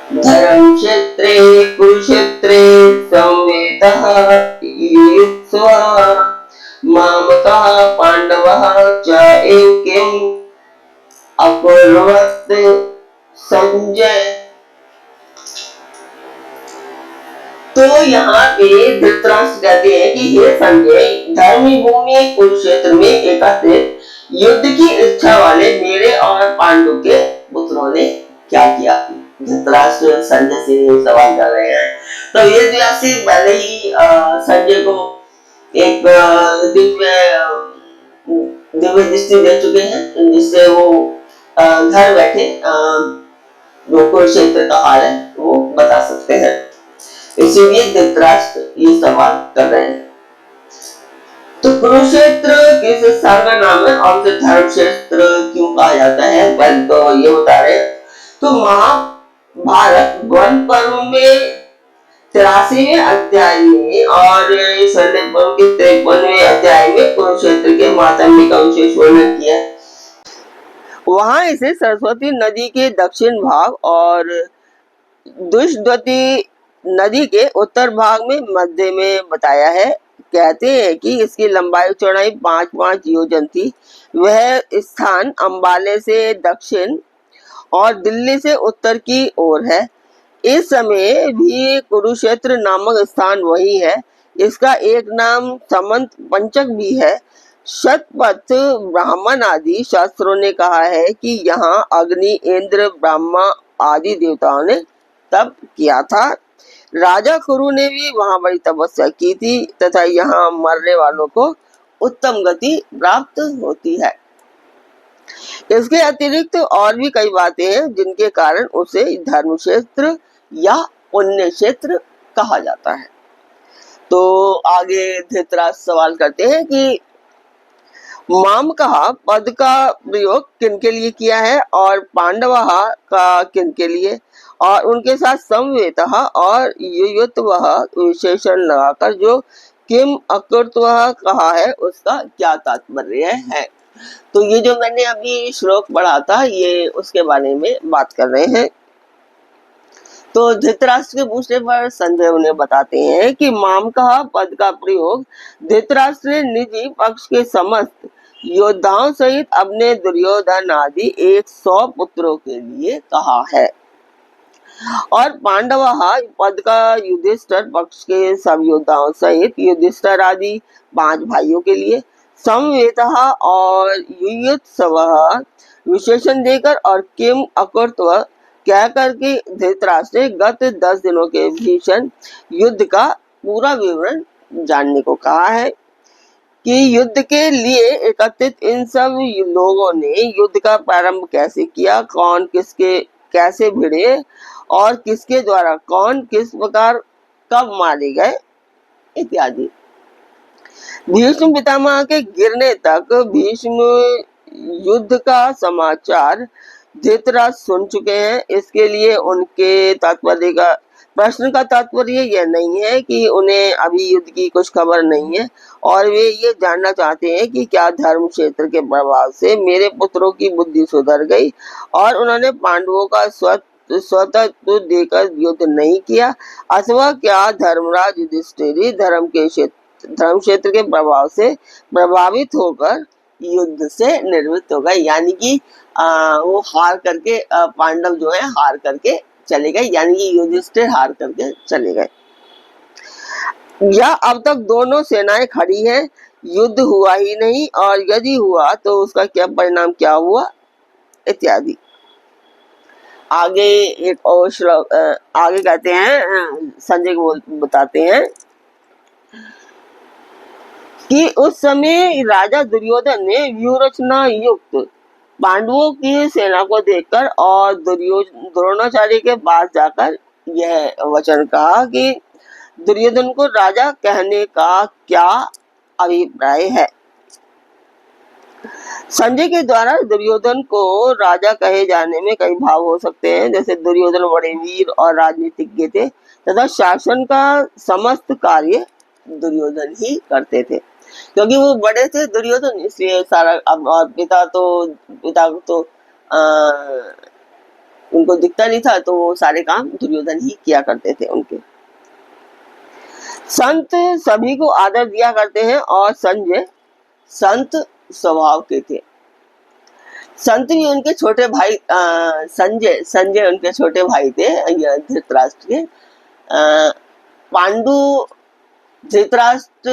धर्मक्षेत्रे कुरुक्षेत्रे संवेदः युयुत्सवः मामकः पांडवः च किम् अकुर्वत् संजय। तो यहाँ पे धृतराष्ट्र कहते हैं कि हे संजय, धर्मी भूमि कुरुक्षेत्र में एकत्रित युद्ध की इच्छा वाले मेरे और पांडु के पुत्रों ने क्या किया। धृतराष्ट्र संजय से सवाल कर रहे हैं। तो ये व्यासी पहले ही संजय को एक दिव्य दृष्टि दे चुके हैं, जिससे वो घर बैठे जो कुरुक्षेत्र का हाल है वो बता सकते हैं। इसीलिए धृतराष्ट्र ये सवाल कर रहे हैं। तो कुरुक्षेत्र किस स्थान का नाम है और उसे धर्मक्षेत्र क्यों कहा जाता है, पहले तो ये बता रहे हैं। तो महाभारत वन पर्व में 83वें अध्याय में और स्वर्णिम पर्व के 53वें अध्याय में कुरुक्षेत्र के मातमी का विशेष वर्णन किया। वहां इसे सरस्वती नदी के दक्षिण भाग और दुष्टवती नदी के उत्तर भाग में मध्य में बताया है। कहते हैं कि इसकी लंबाई चौड़ाई 5-5 योजन थी। वह स्थान अंबाले से दक्षिण और दिल्ली से उत्तर की ओर है। इस समय भी कुरुक्षेत्र नामक स्थान वही है। इसका एक नाम समंत पंचक भी है। शतपथ ब्राह्मण आदि शास्त्रों ने कहा है कि यहाँ अग्नि, इंद्र, ब्रह्मा आदि देवताओं ने तप किया था। राजा कुरु ने भी वहां बड़ी तपस्या की थी तथा यहाँ मरने वालों को उत्तम गति प्राप्त होती है। इसके अतिरिक्त और भी कई बातें हैं जिनके कारण उसे धर्म क्षेत्र या पुण्य क्षेत्र कहा जाता है। तो आगे धृतराष्ट्र सवाल करते हैं कि माम कहा पद का प्रयोग किनके लिए किया है और पांडवः का किनके लिए, और उनके साथ संवेतः और युयुत्वः विशेषण लगाकर जो किम अकृत्वः कहा है उसका क्या तात्पर्य है। तो ये जो मैंने अभी श्लोक पढ़ा था ये उसके बारे में बात कर रहे हैं। तो धृतराष्ट्र के पूछने पर संजय उन्हें बताते हैं कि माम कहा पद का प्रयोग धृतराष्ट्र ने निजी पक्ष के समस्त योद्धाओं सहित अपने दुर्योधन आदि 100 पुत्रों के लिए कहा है, और पांडवः पद का युधिष्ठिर पक्ष के सब योद्धाओं सहित युधिष्ठिर आदि 5 भाइयों के लिए, संवेतः और युयुत्सवः विशेषण देकर और किम अकृत्व कह करके धृतराष्ट्र ने गत 10 दिनों के भीषण युद्ध का पूरा विवरण जानने को कहा है कि युद्ध के लिए एकत्रित इन सब लोगों ने युद्ध का प्रारंभ कैसे किया, कौन किसके कैसे भिड़े और किसके द्वारा कौन किस प्रकार कब मारे गए इत्यादि। भीष्म पितामह के गिरने तक भीष्म युद्ध का समाचार धृतराष्ट्र सुन चुके हैं। इसके लिए उनके तात्पर्य का प्रश्न का तात्पर्य यह नहीं है कि उन्हें अभी युद्ध की कुछ खबर नहीं है, और वे ये जानना चाहते हैं कि क्या धर्म क्षेत्र के प्रभाव से मेरे पुत्रों की बुद्धि सुधर गई और उन्होंने पांडवों का स्वतः देकर युद्ध नहीं किया, अथवा क्या धर्मराज युधिष्ठिर धर्म क्षेत्र के प्रभाव से प्रभावित होकर युद्ध से निवृत्त हो गए, यानी कि वो हार करके पांडव जो है हार करके चले गए, यानी कि युधिष्ठिर हार करके चले गए, या अब तक दोनों सेनाएं खड़ी हैं, युद्ध हुआ ही नहीं, और यदि हुआ तो उसका क्या परिणाम क्या हुआ इत्यादि। आगे एक और श्लोक आगे कहते हैं संजय को बताते हैं कि उस समय राजा दुर्योधन ने व्यूहरचना युक्त पांडवों की सेना को देखकर और द्रोणाचार्य के पास जाकर यह वचन कहा कि दुर्योधन को राजा कहने का क्या अभिप्राय है। संजय के द्वारा दुर्योधन को राजा कहे जाने में कई भाव हो सकते हैं, जैसे दुर्योधन बड़े वीर और राजनीतिज्ञ थे तथा शासन का समस्त कार्य दुर्योधन ही करते थे, क्योंकि वो बड़े थे दुर्योधन, इसलिए सारा अब पिता तो उनको दिखता नहीं था, तो वो सारे काम दुर्योधन ही किया करते थे उनके। संत सभी को आदर दिया करते हैं और संजय संत स्वभाव के थे। संत भी उनके छोटे भाई, संजय संजय उनके छोटे भाई थे धृतराष्ट्र के। पांडु धृतराष्ट्र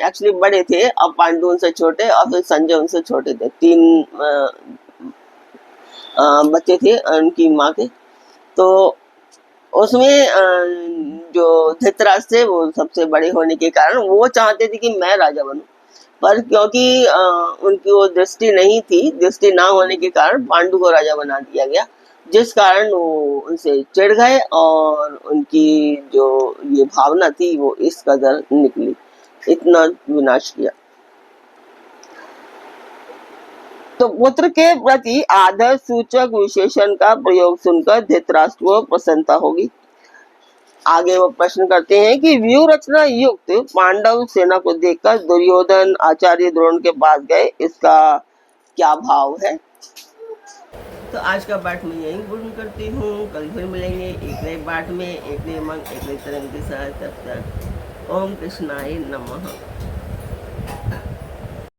एक्चुअली बड़े थे, अब पांडु उनसे छोटे और फिर संजय उनसे छोटे थे। 3 बच्चे थे उनकी माँ के। तो उसमें जो धृतराष्ट्र थे वो सबसे बड़े होने के कारण वो चाहते थे कि मैं राजा बनूं, पर क्योंकि उनकी वो दृष्टि नहीं थी, दृष्टि ना होने के कारण पांडु को राजा बना दिया गया, जिस कारण वो उनसे चिढ़ गए और उनकी जो ये भावना थी वो इस कदर निकली, इतना विनाश किया। तो पुत्र के प्रति आदर सूचक विशेषण का प्रयोग सुनकर धृतराष्ट्र को प्रसन्नता होगी। आगे वो प्रश्न करते हैं कि व्यूह रचना युक्त पांडव सेना को देखकर दुर्योधन आचार्य द्रोण के पास गए, इसका क्या भाव है। तो आज का पाठ मैं यहीं पूर्ण करती हूँ। कल फिर मिलेंगे एक नए पाठ में, एक नए मन, एक नई तरंग के साथ। तब तक ओम कृष्णाय नमः।